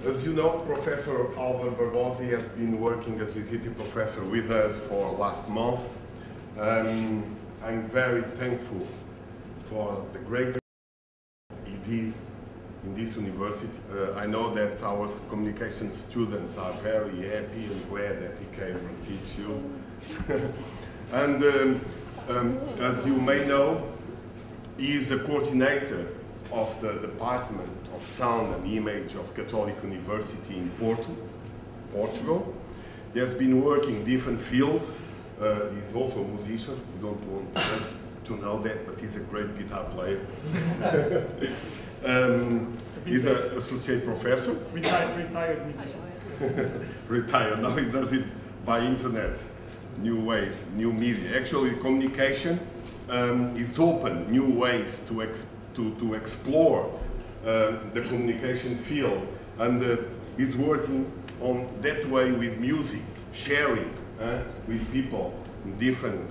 As you know, Professor Álvaro Barbosa has been working as visiting professor with us for last month. I'm very thankful for the great he did in this university. I know that our communication students are very happy and glad that he came and teach you. And as you may know, he is the coordinator of the Department of Sound and Image of Catholic University in Portugal. He has been working in different fields. He's also a musician. You don't want us to know that, but he's a great guitar player. He's an associate professor. Retired musician. Retired. Now he does it by internet. New ways, new media. Actually, communication is open, new ways to explore the communication field, and is working on that way with music, sharing with people in different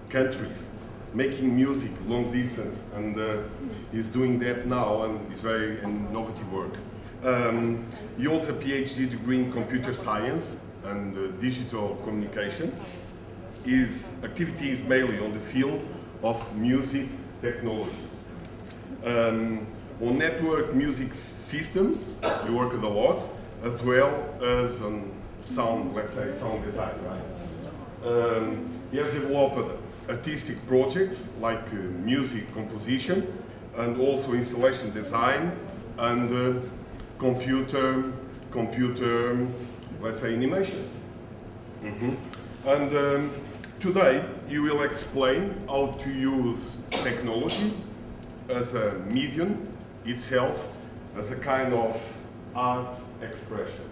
countries, making music long distance, and he's doing that now, and it's very innovative work. He also has a PhD degree in computer science and digital communication. His activity is mainly on the field of music technology. On network music systems, he worked a lot, as well as on sound, let's say, sound design, right? He has developed artistic projects like music composition and also installation design and computer, let's say, animation. And today he will explain how to use technology as a medium itself, as a kind of art expression.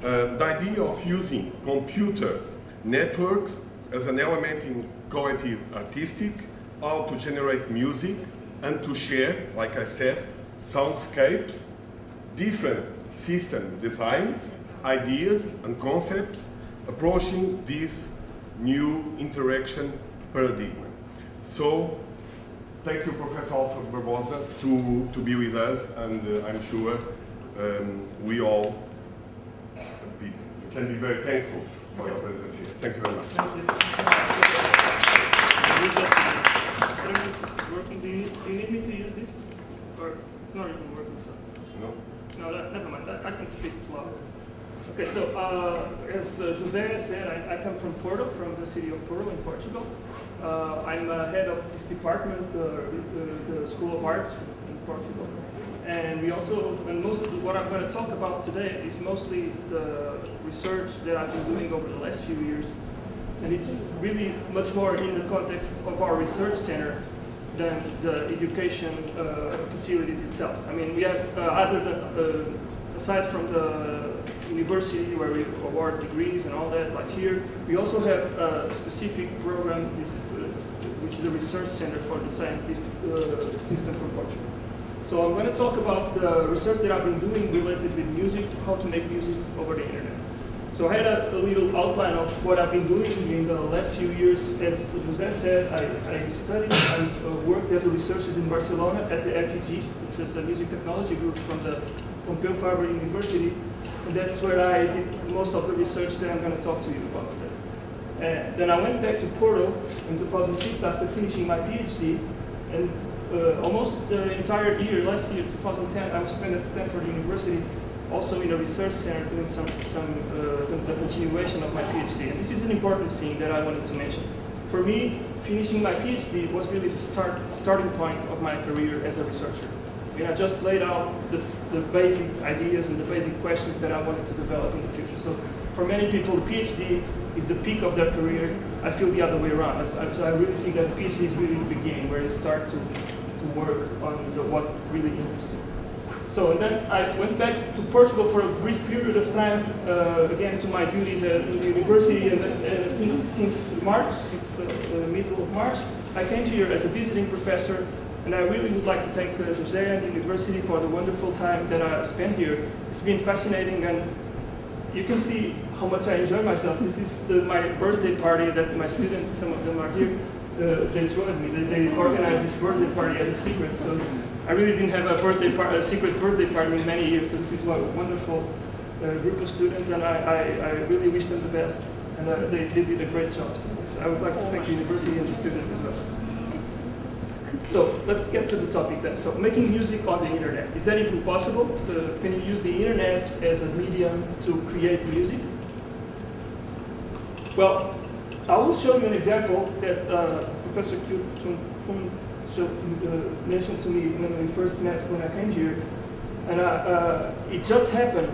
The idea of using computer networks as an element in collective artistic, how to generate music and to share, like I said, soundscapes, different system designs, ideas and concepts, approaching this new interaction paradigm. So, thank you, Professor Álvaro Barbosa, to be with us, and I'm sure we all can be very thankful for your presence here. Thank you very much. Thank you. This is working. Do you need me to use this? Or it's not even working, so? No? No, never mind. I can speak loud. Okay, so as José said, I come from Porto, from the city of Porto in Portugal. I'm head of this department, the School of Arts in Portugal. And we also, and most of what I'm going to talk about today is mostly the research that I've been doing over the last few years. And it's really much more in the context of our research center than the education facilities itself. I mean, we have, aside from the university where we award degrees and all that, like here, we also have a specific program which is a research center for the scientific system for Portugal. So I'm going to talk about the research that I've been doing related with music, how to make music over the internet. So I had a little outline of what I've been doing in the last few years. As José said, I studied and worked as a researcher in Barcelona at the MTG, which is a music technology group from the Pompeu Fabra University. And that's where I did most of the research that I'm going to talk to you about today. Then I went back to Porto in 2006 after finishing my PhD, and almost the entire year, last year, 2010, I was spent at Stanford University, also in a research center doing the continuation of my PhD. And this is an important thing that I wanted to mention. For me, finishing my PhD was really the starting point of my career as a researcher. And I just laid out the basic ideas and the basic questions that I wanted to develop in the future. So for many people, the PhD is the peak of their career. I feel the other way around. So I really think that the PhD is really the beginning, where you start to work on what really interests you. So and then I went back to Portugal for a brief period of time, again to my duties at the university, and since March, since the middle of March, I came here as a visiting professor. And I really would like to thank José and the university for the wonderful time that I spent here. It's been fascinating, and you can see how much I enjoy myself. This is my birthday party that my students, some of them are here, they joined me. They organized this birthday party as a secret, so I really didn't have a secret birthday party in many years, so this is a wonderful group of students, and I really wish them the best, and they did a great job. So I would like to thank the university and the students as well. So let's get to the topic then. So making music on the internet, is that even possible? Can you use the internet as a medium to create music? Well, I will show you an example that Professor Kun mentioned to me when we first met when I came here, and it just happened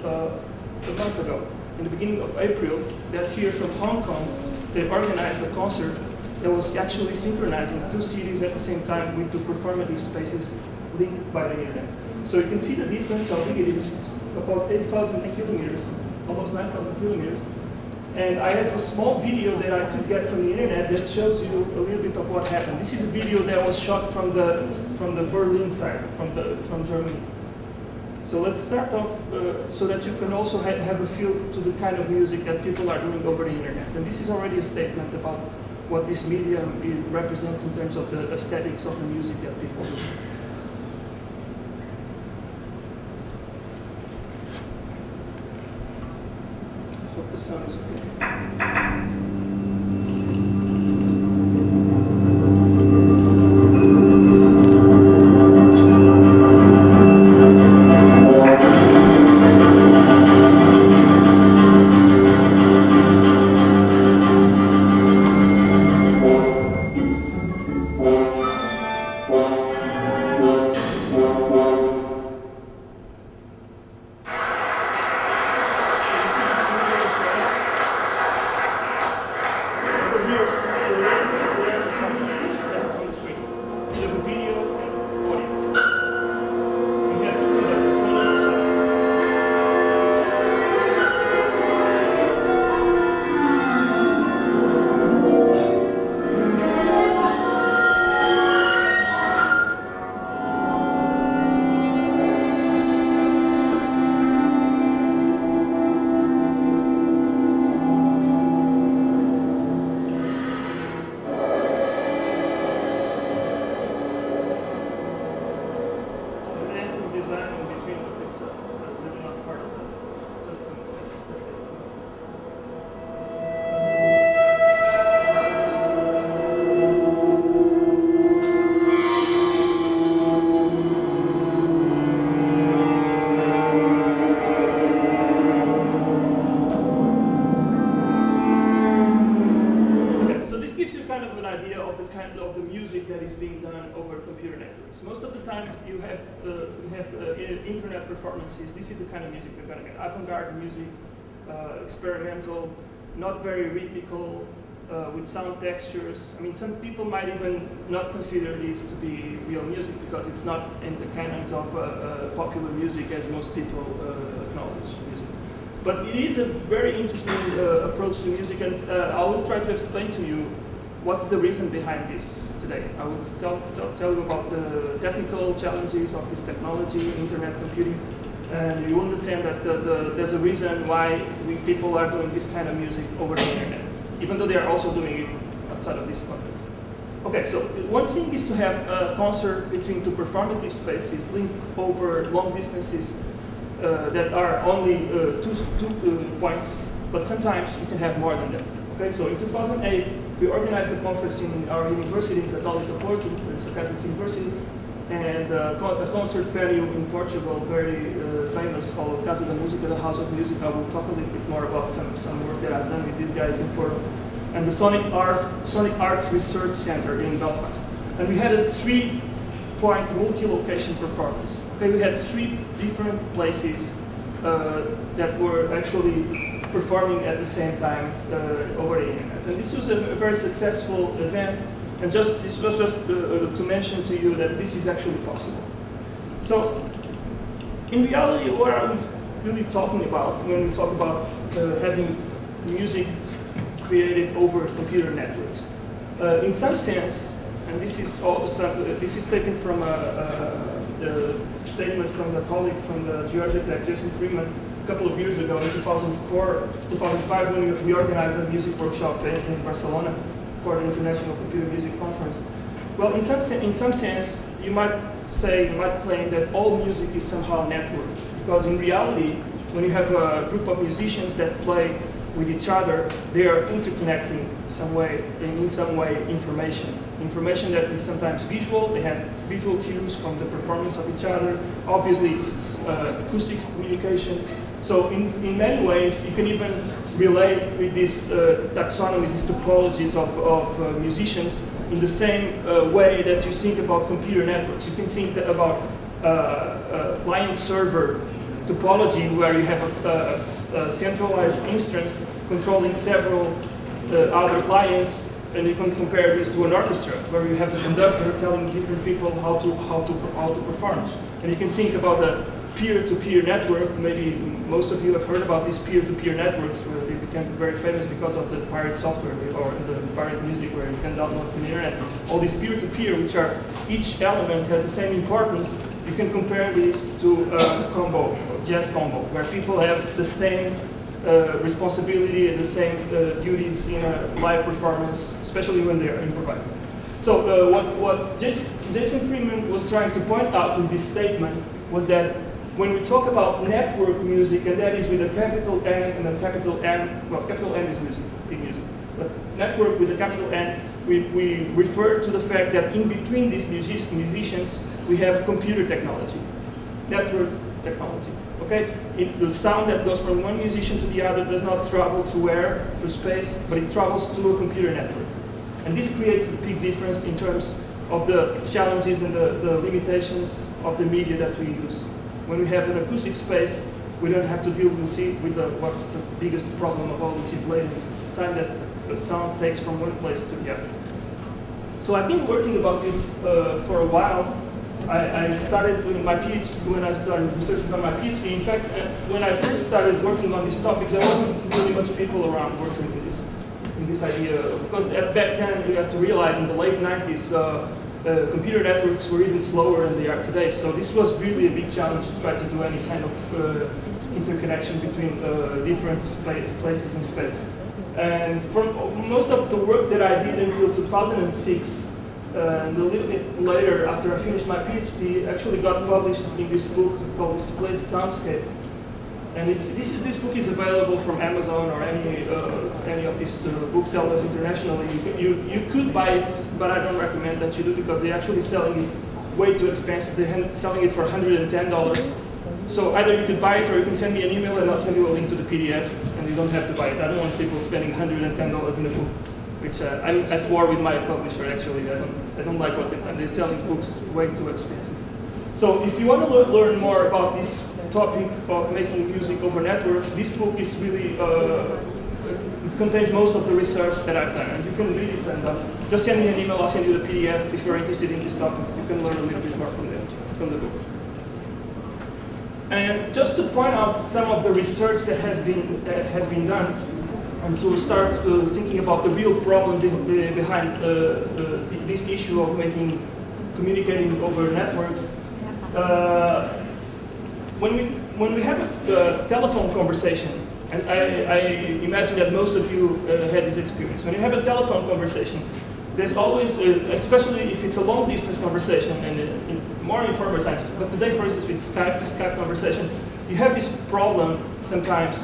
a month ago, in the beginning of April, that here from Hong Kong, they organized a concert that was actually synchronizing two cities at the same time with two performative spaces linked by the internet. So you can see the difference, how big it is. It's about 8,000 kilometers, almost 9,000 kilometers. And I have a small video that I could get from the internet that shows you a little bit of what happened. This is a video that was shot from the Berlin side, from Germany. So let's start off so that you can also have a feel to the kind of music that people are doing over the internet. And this is already a statement about what this medium represents in terms of the aesthetics of the music that people do. Hope the sound is okay. Most of the time, you have internet performances. This is the kind of music you're going to get: avant-garde music, experimental, not very rhythmical, with sound textures. I mean, some people might even not consider this to be real music because it's not in the canons of popular music as most people acknowledge music. But it is a very interesting approach to music, and I will try to explain to you what's the reason behind this today. I will tell you about the technical challenges of this technology, internet computing, and you understand that there's a reason why people are doing this kind of music over the internet, even though they are also doing it outside of this context. Okay, so one thing is to have a concert between two performative spaces linked over long distances that are only two points, but sometimes you can have more than that. Okay, so in 2008, we organized a conference in our university, Católica Porto, it's a Catholic university, and a concert venue in Portugal, very famous, called Casa da Música, the House of Music. I will talk a little bit more about some work that I've done with these guys in Porto. And the Sonic Arts Research Center in Belfast. And we had a 3-point multi-location performance. Okay, we had 3 different places that were actually performing at the same time over the internet. And this was a very successful event, and this was just to mention to you that this is actually possible. So, in reality, what are we really talking about when we talk about having music created over computer networks? In some sense, and this is taken from a statement from a colleague from the Georgia Tech, Jason Freeman, a couple of years ago, in 2004, 2005, when we organized a music workshop in Barcelona for the International Computer Music Conference. Well, in some sense, you might claim that all music is somehow networked, because in reality, when you have a group of musicians that play with each other, they are interconnecting in some way information that is sometimes visual. They have visual cues from the performance of each other. Obviously, it's acoustic communication. So in many ways, you can even relate with these taxonomies, these topologies of musicians in the same way that you think about computer networks. You can think about client-server topology, where you have a centralized instance controlling several other clients, and you can compare this to an orchestra, where you have the conductor telling different people how to perform. And you can think about a peer-to-peer network. Maybe most of you have heard about these peer-to-peer networks, where they became very famous because of the pirate software or the pirate music, where you can download from the internet. All these peer-to-peer, which are each element has the same importance. You can compare this to a combo, jazz combo, where people have the same responsibility and the same duties in a live performance, especially when they are improvising. So what Jason Friedman was trying to point out with this statement was that when we talk about network music, and that is with a capital N and a capital M, well, capital N is music, big music, but network with a capital N, we refer to the fact that in between these musicians, we have computer technology, network technology. Okay, the sound that goes from one musician to the other does not travel through air, through space, but it travels through a computer network. And this creates a big difference in terms of the challenges and the limitations of the media that we use. When we have an acoustic space, we don't have to deal what's the biggest problem of all, which is latency, time that the sound takes from one place to the other. So I've been working about this for a while. I started doing my PhD when I started researching on my PhD. In fact, when I first started working on this topic, there wasn't really much people around working with this idea. Because back then, you have to realize in the late 90s, computer networks were even slower than they are today. So this was really a big challenge to try to do any kind of interconnection between different places in space. And for most of the work that I did until 2006, and a little bit later, after I finished my PhD, actually got published in this book called Displaced Soundscape. And this book is available from Amazon or any of these booksellers internationally. You could buy it, but I don't recommend that you do, because they're actually selling it way too expensive. They're selling it for $110. So either you could buy it, or you can send me an email and I'll send you a link to the PDF, and you don't have to buy it. I don't want people spending $110 in a book, which I'm at war with my publisher, actually. I don't like what they're selling books way too expensive. So if you want to learn more about this topic of making music over networks, this book is really, contains most of the research that I've done. And you can read it, and just send me an email, I'll send you the PDF. If you're interested in this topic, you can learn a little bit more from the book. And just to point out some of the research that has been done, and to start thinking about the real problem behind this issue of communicating over networks. When we have a telephone conversation, and I imagine that most of you had this experience. When you have a telephone conversation, there's always, especially if it's a long distance conversation, and in more informal times, but today, for instance, with Skype conversation, you have this problem sometimes,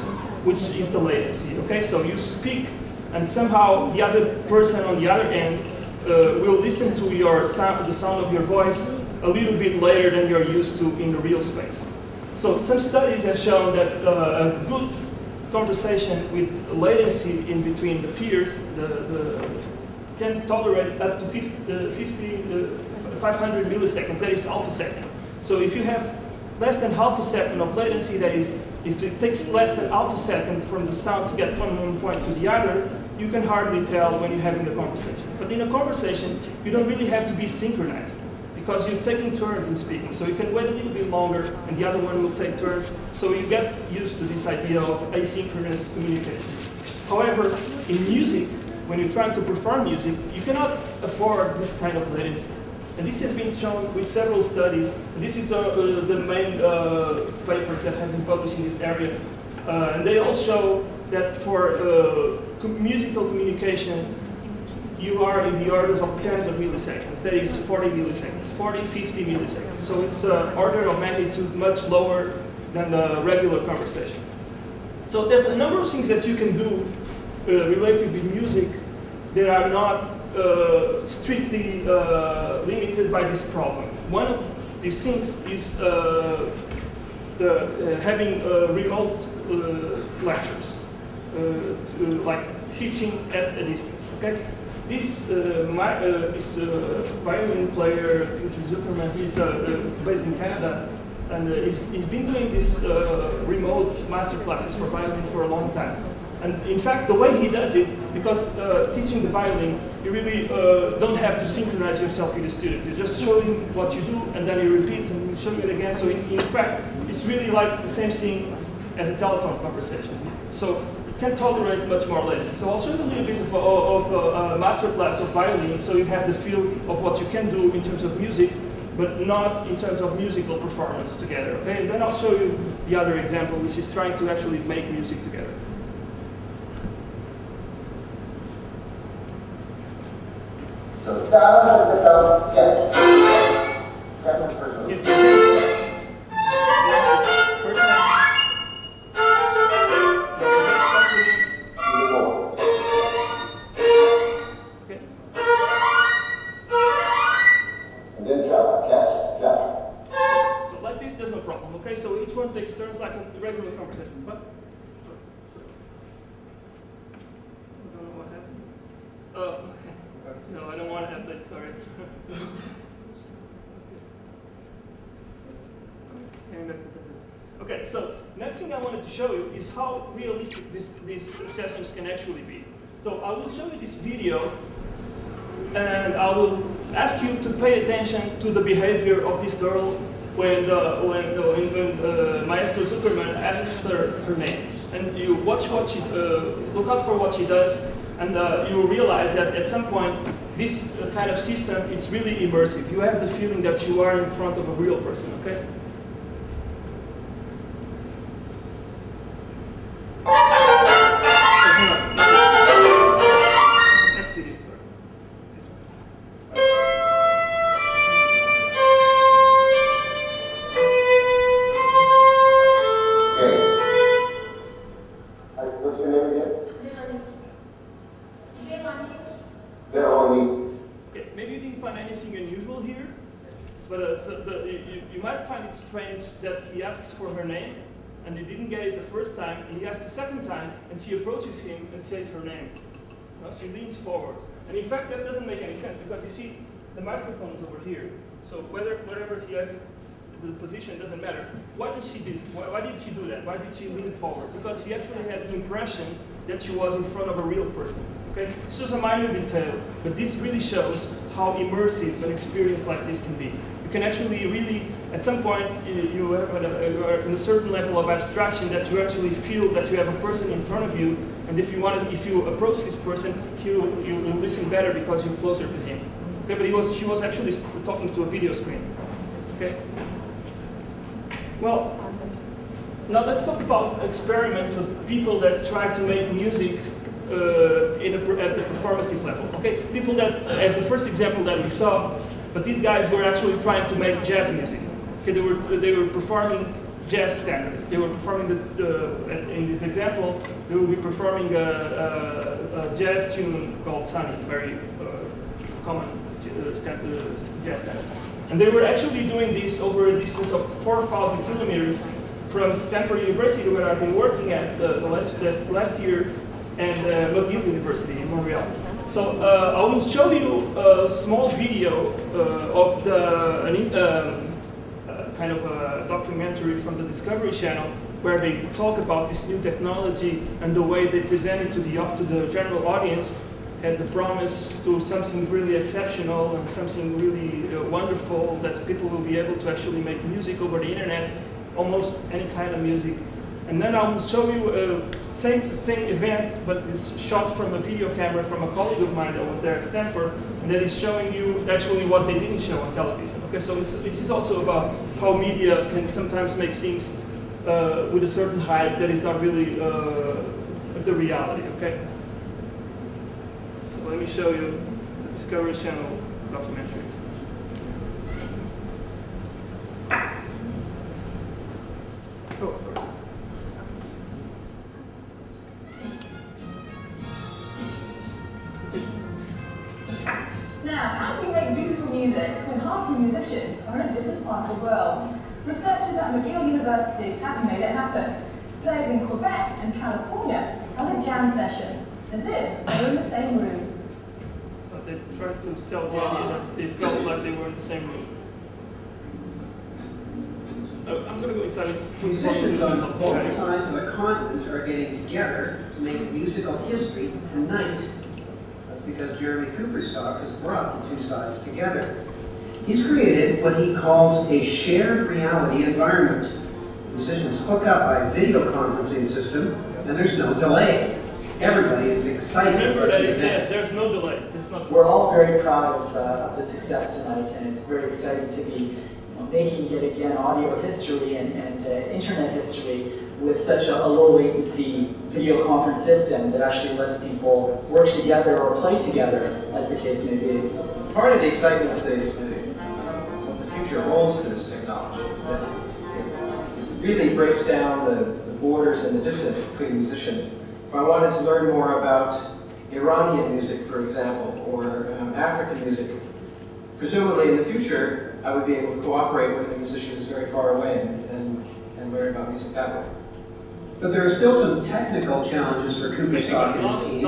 which is the latency. Okay, so you speak, and somehow the other person on the other end will listen to the sound of your voice a little bit later than you're used to in the real space. So some studies have shown that a good conversation with latency in between the peers can tolerate up to 500 milliseconds, that is half a second. So if you have less than half a second of latency, that is, if it takes less than half a second from the sound to get from one point to the other, you can hardly tell when you're having a conversation. But in a conversation, you don't really have to be synchronized, because you're taking turns in speaking. So you can wait a little bit longer, and the other one will take turns. So you get used to this idea of asynchronous communication. However, in music, when you're trying to perform music, you cannot afford this kind of latency. And this has been shown with several studies. This is the main papers that have been published in this area. And they all show that for musical communication, you are in the orders of tens of milliseconds. That is 40 milliseconds, 40, 50 milliseconds. So it's an order of magnitude much lower than the regular conversation. So there's a number of things that you can do related with music that are not strictly limited by this problem. One of these things is having remote lectures, like teaching at a distance. Okay, this violin player, Peter Zuckerman, he's based in Canada, and he's been doing this remote master classes for violin for a long time. And in fact, the way he does it, because teaching the violin, you really don't have to synchronize yourself with the student. You just show him what you do, and then he repeats, and you show it again. So in fact, it's really like the same thing as a telephone conversation. So it can tolerate much more latency. So I'll show you a little bit of a master class of violin, so you have the feel of what you can do in terms of music, but not in terms of musical performance together. Okay, and then I'll show you the other example, which is trying to actually make music together. So down at the top, catch. That's the first one. Okay. And then drop, catch, drop. So like this, there's no problem. Okay, so each one takes turns like a regular conversation. But I don't know what happened. No, I don't want to have that, sorry. Okay, so next thing I wanted to show you is how realistic these sessions can actually be. So I will show you this video, and I will ask you to pay attention to the behavior of this girl when Maestro Zuckerman asks her name. And you watch what she, look out for what she does, and you will realize that at some point, this kind of system is really immersive. You have the feeling that you are in front of a real person, okay? Next video, sorry. This one. Okay. What's your name again? Veronique. Okay, maybe you didn't find anything unusual here, but you might find it strange that he asks for her name, and he didn't get it the first time, and he asks the second time, and she approaches him and says her name. No, she leans forward. And in fact, that doesn't make any sense, because you see, the microphone is over here. So wherever he has the position, doesn't matter. Why did she do that? Why did she lean forward? Because he actually had the impression that she was in front of a real person. Okay? This is a minor detail, but this really shows how immersive an experience like this can be. You can actually really, at some point, you are in a certain level of abstraction that you actually feel that you have a person in front of you, and if you approach this person, you listen better because you're closer to him. Okay, but she was actually talking to a video screen. Okay. Well, now let's talk about experiments of people that try to make music at the performative level. Okay, people that, as the first example that we saw, but these guys were actually trying to make jazz music. Okay, they were performing jazz standards. They were performing in this example, they will be performing a jazz tune called Sunny, very common jazz standard. And they were actually doing this over a distance of 4,000 kilometers from Stanford University, where I've been working at the last year, and McGill University in Montreal. So I will show you a small video of kind of a documentary from the Discovery Channel, where they talk about this new technology and the way they present it to the general audience as a promise to something really exceptional and something really wonderful, that people will be able to actually make music over the internet, almost any kind of music. And then I will show you same event, but it's shot from a video camera from a colleague of mine that was there at Stanford, and that is showing you actually what they didn't show on television. Okay, so this is also about how media can sometimes make things with a certain hype that is not really the reality. Okay. So let me show you. Discovery Channel documentary. Oh, sorry. Now, how do you make beautiful music when half your musicians are in a different part of the world? Researchers at McGill University have made it happen. Players in Quebec and California held a jam session, as if they were in the same room. So they tried to sell the idea that they felt like they were in the same room. I'm going to go inside. Musicians on both sides of the continent are getting together to make musical history tonight. That's because Jeremy Cooperstock has brought the two sides together. He's created what he calls a shared reality environment. Musicians hook up by video conferencing system, and there's no delay. Everybody is excited. Remember that he said there's no delay. It's not. We're all very proud of the success tonight, and it's very exciting to be making yet again audio history and internet history with such a low latency video conference system that actually lets people work together or play together, as the case may be. Part of the excitement is what the future holds for this technology is that it really breaks down the borders and the distance between musicians. If I wanted to learn more about Iranian music, for example, or African music, presumably in the future, I would be able to cooperate with a musician who's very far away and learn about music that way. But there are still some technical challenges for Cooperstock and his team.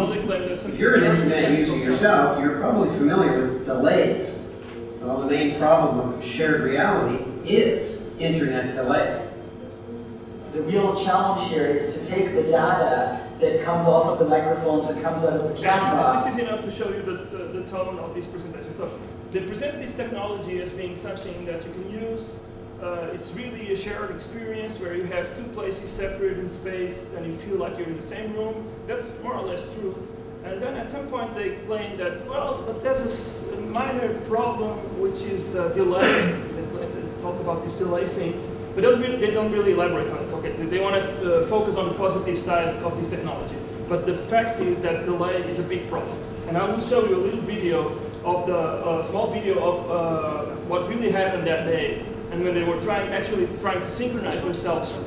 If you're an internet user yourself, you're probably familiar with delays. Well, the main problem of shared reality is internet delay. The real challenge here is to take the data that comes off of the microphones, that comes out of the camera. This is enough to show you the tone of this presentation. So they present this technology as being something that you can use. It's really a shared experience where you have two places separated in space and you feel like you're in the same room. That's more or less true. And then at some point they claim that, well, but there's a minor problem, which is the delay. They talk about this delay thing, but they don't really elaborate on it. Okay, they want to focus on the positive side of this technology. But the fact is that delay is a big problem. And I will show you a little video of the small video of what really happened that day, and when they were actually trying to synchronize themselves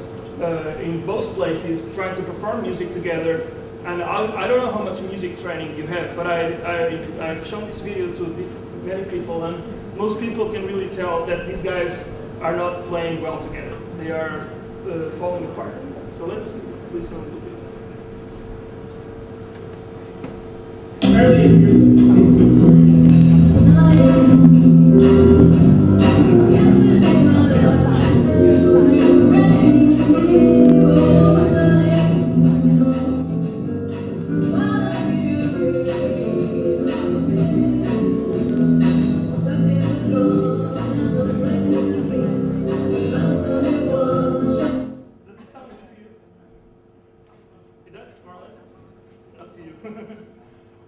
in both places, trying to perform music together. And I don't know how much music training you have, but I've shown this video to many people, and most people can really tell that these guys are not playing well together. They are falling apart. So let's listen to this.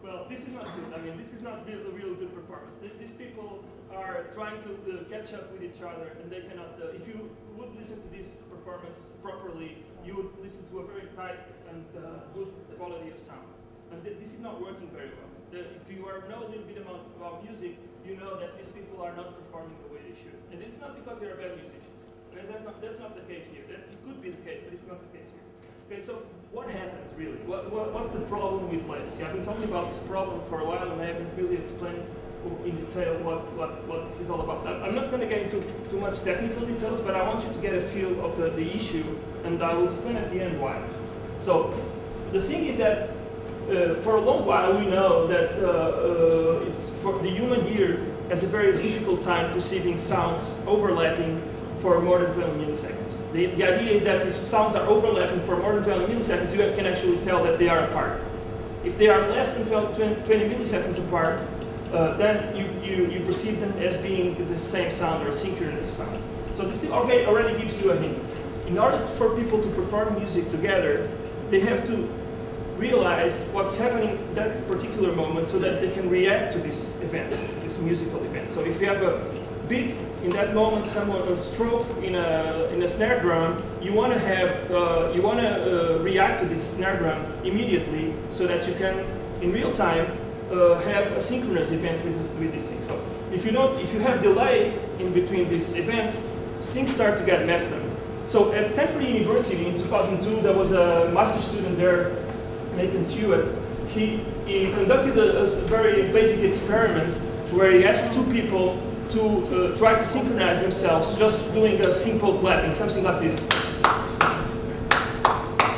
Well, this is not good. I mean, this is not a real good performance. These people are trying to catch up with each other, and they cannot. If you would listen to this performance properly, you would listen to a very tight and good quality of sound. And this is not working very well. If you know a little bit about music, you know that these people are not performing the way they should. And it's not because they are bad musicians. That's not the case here. It could be the case, but it's not the case here. Okay, so what happens really? What's the problem with latency? I've been talking about this problem for a while, and I haven't really explained in detail what this is all about. I'm not going to get into too much technical details, but I want you to get a feel of the issue, and I will explain at the end why. So the thing is that for a long while we know that for the human ear has a very difficult time perceiving sounds overlapping for more than 20 milliseconds. The idea is that if sounds are overlapping for more than 20 milliseconds, you can actually tell that they are apart. If they are less than 20 milliseconds apart, then you perceive them as being the same sound or synchronous sounds. So this already gives you a hint. In order for people to perform music together, they have to realize what's happening at that particular moment so that they can react to this event, this musical event. So if you have a beat in that moment, a stroke in a snare drum, you want to react to this snare drum immediately so that you can, in real time, have a synchronous event with this thing. So if you have delay in between these events, things start to get messed up. So at Stanford University in 2002, there was a master student there, Nathan Stewart. He conducted a very basic experiment where he asked two people to try to synchronize themselves just doing a simple clapping, something like this.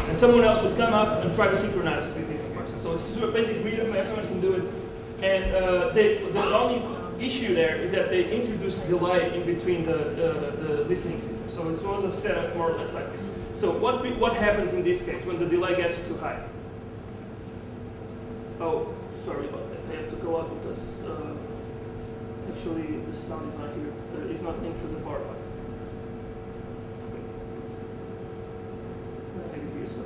And someone else would come up and try to synchronize with this person. So it's a basic rhythm, everyone can do it. And the only issue there is that they introduced delay in between the listening system. So it was a setup more or less like this. So what happens in this case when the delay gets too high? Oh, sorry about that. I have to go out because actually the sound is not here. It's not linked to the power button. Okay. Maybe here's a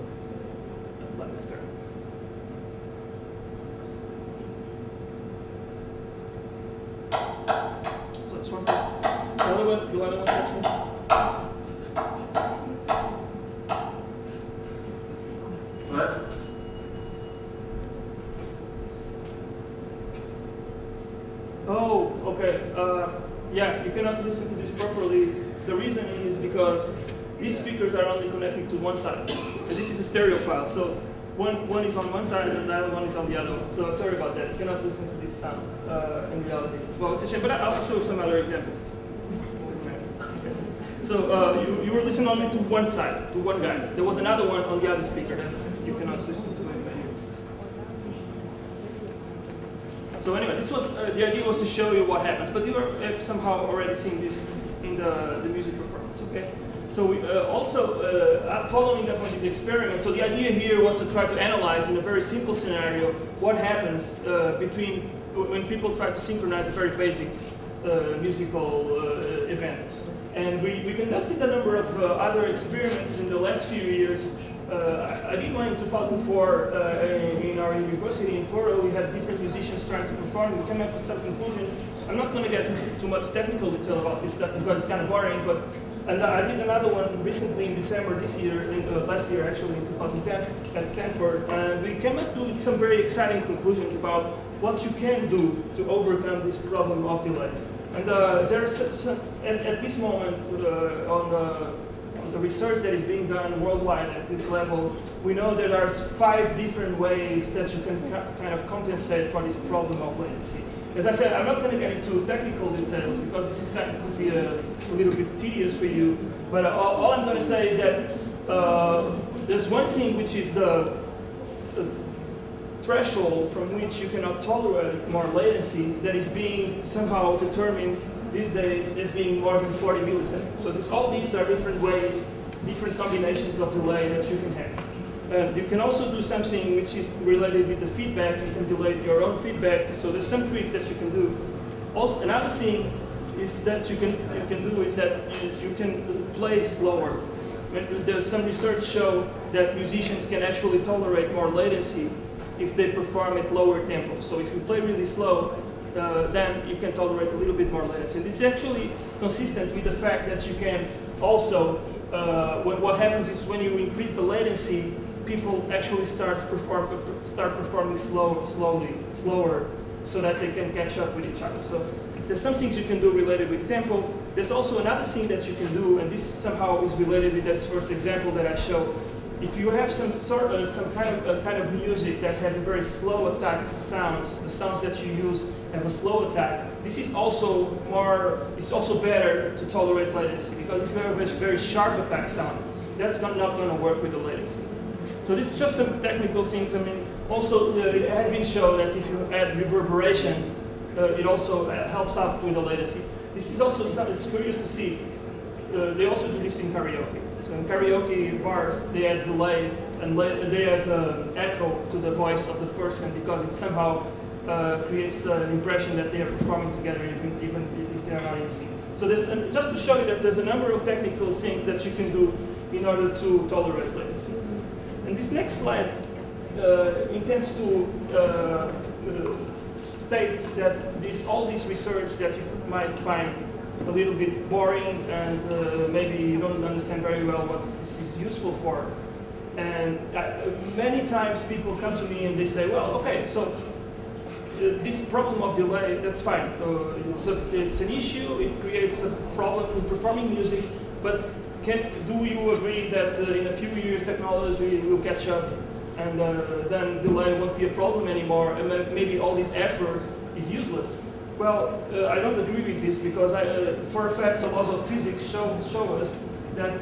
lab experiment. So this one. The other one. Do I know what that's in? What? Oh, okay. Yeah, you cannot listen to this properly. The reason is because these speakers are only connected to one side. And this is a stereo file, so one is on one side and the other one is on the other one. So sorry about that. You cannot listen to this sound in reality. Well, it's a shame, but I'll show some other examples. Okay. So you were listening only to one side, to one guy. There was another one on the other speaker that you cannot listen to. So anyway, this was the idea was to show you what happens, but you have somehow already seen this in the music performance, okay? So we also, following up on this experiment, so the idea here was to try to analyze in a very simple scenario what happens between when people try to synchronize a very basic musical event. And we conducted a number of other experiments in the last few years. I did one in 2004 in our university in Porto. We had different musicians trying to perform. We came up with some conclusions. I'm not going to get into too much technical detail about this stuff because it's kind of boring, but and I did another one recently in December this year, last year actually in 2010 at Stanford, and we came up with some very exciting conclusions about what you can do to overcome this problem of delay. And there's at this moment on the research that is being done worldwide at this level, we know that there's 5 different ways that you can kind of compensate for this problem of latency. As I said, I'm not going to get into technical details because this is kind of could be a little bit tedious for you. But all I'm going to say is that there's one thing which is the threshold from which you cannot tolerate more latency that is being somehow determined these days as being more than 40 milliseconds. So all these are different ways, different combinations of delay that you can have. You can also do something which is related with the feedback. You can delay your own feedback. So there's some tricks that you can do. Also, another thing is that you can do is that you can play slower. There's some research show that musicians can actually tolerate more latency if they perform at lower tempo. So if you play really slow, then you can tolerate a little bit more latency. And this is actually consistent with the fact that you can also, what happens is when you increase the latency, people actually start performing slower, so that they can catch up with each other. So there's some things you can do related with tempo. There's also another thing that you can do, and this somehow is related with this first example that I showed. If you have some kind of music that has a very slow attack sounds, the sounds that you use have a slow attack. This is also it's also better to tolerate latency because if you have a very sharp attack sound, that's not going to work with the latency. So this is just some technical things. I mean, also it has been shown that if you add reverberation, it also helps out with the latency. This is also something that's curious to see. They also do this in karaoke. So in karaoke bars, they add delay and they add echo to the voice of the person because it somehow creates an impression that they are performing together even if they are not in sync. So there's, just to show you that there's a number of technical things that you can do in order to tolerate latency. And this next slide intends to state that all this research that you might find a little bit boring and maybe you don't understand very well what this is useful for. And many times people come to me and they say, well, okay, so this problem of delay, that's fine. It's an issue, it creates a problem in performing music, but do you agree that in a few years technology will catch up and then delay won't be a problem anymore, and maybe all this effort is useless? Well, I don't agree with this, because for a fact the laws of physics show us that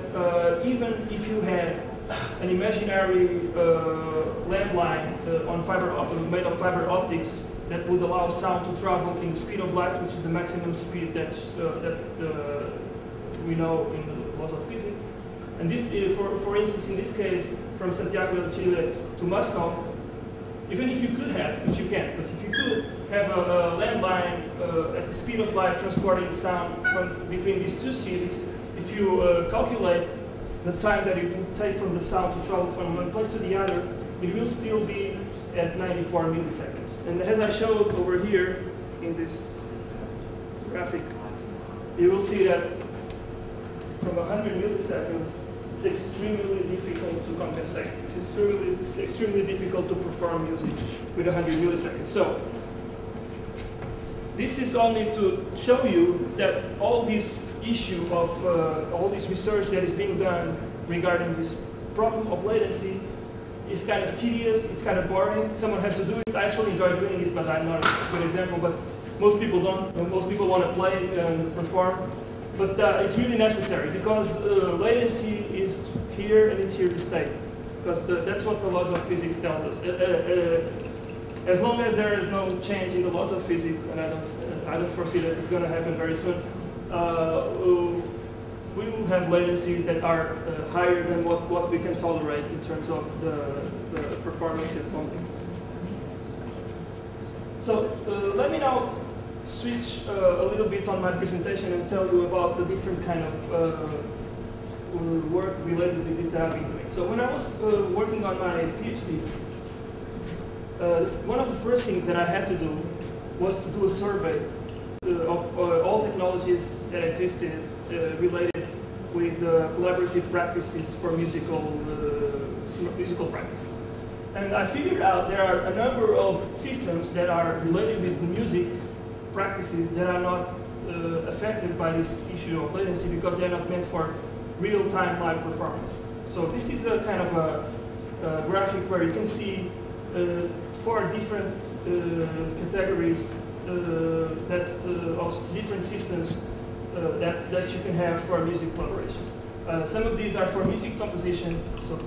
even if you had an imaginary landline made of fiber optics that would allow sound to travel in the speed of light, which is the maximum speed that we know in the laws of physics. And this, for instance, in this case, from Santiago de Chile to Moscow, even if you could have, which you can't, but if you could have a landline at the speed of light transporting sound between these two cities, if you calculate the time that it would take from the sound to travel from one place to the other, it will still be at 94 milliseconds. And as I showed over here in this graphic, you will see that from 100 milliseconds, it's extremely difficult to compensate. It's extremely difficult to perform music with 100 milliseconds. So this is only to show you that all this issue of all this research that is being done regarding this problem of latency is kind of tedious, it's kind of boring. Someone has to do it. I actually enjoy doing it, but I'm not a good example. But most people don't. Most people want to play and perform. But it's really necessary, because latency is here and it's here to stay. Because that's what the laws of physics tells us. As long as there is no change in the laws of physics, and I don't foresee that it's going to happen very soon, we will have latencies that are higher than what we can tolerate in terms of the performance at long distances. So let me now switch a little bit on my presentation and tell you about the different kind of work related with this that I've been doing. So when I was working on my PhD, one of the first things that I had to do was to do a survey of all technologies that existed related with collaborative practices for musical practices. And I figured out there are a number of systems that are related with music practices that are not affected by this issue of latency, because they're not meant for real-time live performance. So this is a kind of a graphic where you can see 4 different categories of different systems that you can have for music collaboration. Some of these are for music composition, so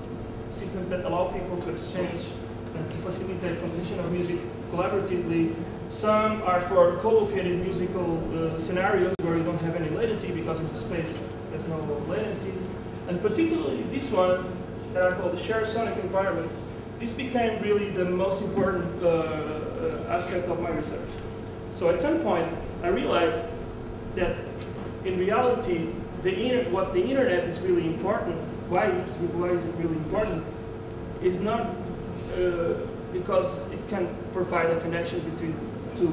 systems that allow people to exchange and to facilitate composition of music collaboratively. Some are for co-located musical scenarios where you don't have any latency, because in space there's no latency. And particularly this one, that I call the shared sonic environments, this became really the most important aspect of my research. So at some point, I realized that in reality, what the internet is really important, why is it really important, is not because it can provide a connection between 2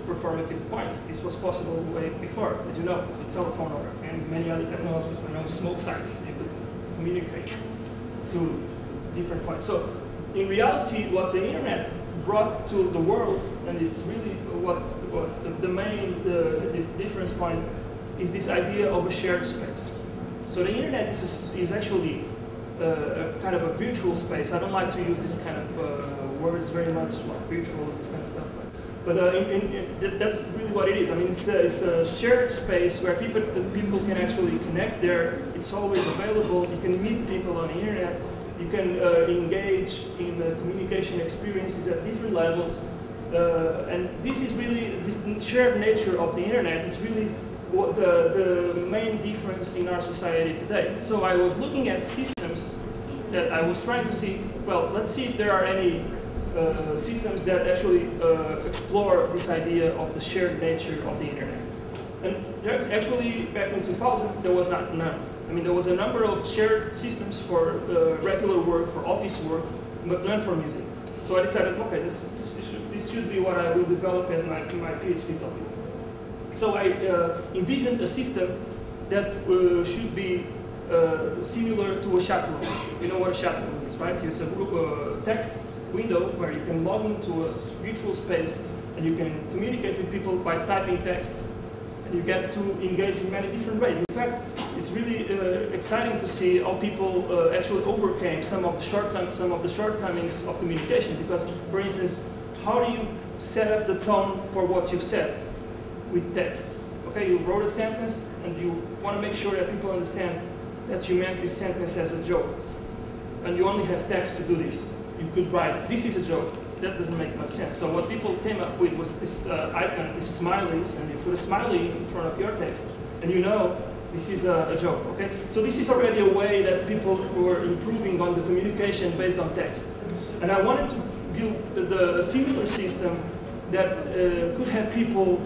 performative points. This was possible way before, as you know, the telephone and many other technologies. You know, smoke signs, you could communicate to different points. So in reality, what the internet brought to the world, and it's really what's the main difference point, is this idea of a shared space. So the internet is actually a kind of a virtual space. I don't like to use this kind of words very much, like virtual and this kind of stuff. But that's really what it is. I mean, it's a shared space where people can actually connect there. It's always available. You can meet people on the internet. You can engage in communication experiences at different levels. And this is really, this shared nature of the internet is really what the main difference in our society today. So I was looking at systems that I was trying to see, well, let's see if there are any systems that actually explore this idea of the shared nature of the internet. And actually, back in 2000, there was none. I mean, there was a number of shared systems for regular work, for office work, but none for music. So I decided, okay, this should be what I will develop as my PhD topic. So I envisioned a system that should be similar to a chat room. You know what a chat room is, right? It's a text window where you can log into a virtual space and you can communicate with people by typing text, and you get to engage in many different ways. In fact, it's really exciting to see how people actually overcame some of the shortcomings of communication. Because, for instance, how do you set up the tone for what you've said with text? Okay, you wrote a sentence, and you want to make sure that people understand that you meant this sentence as a joke. And you only have text to do this. You could write, this is a joke. That doesn't make much sense. So what people came up with was this icons, these smileys, and you put a smiley in front of your text, and you know this is a joke, okay? So this is already a way that people were improving on the communication based on text. And I wanted to build a similar system that could have people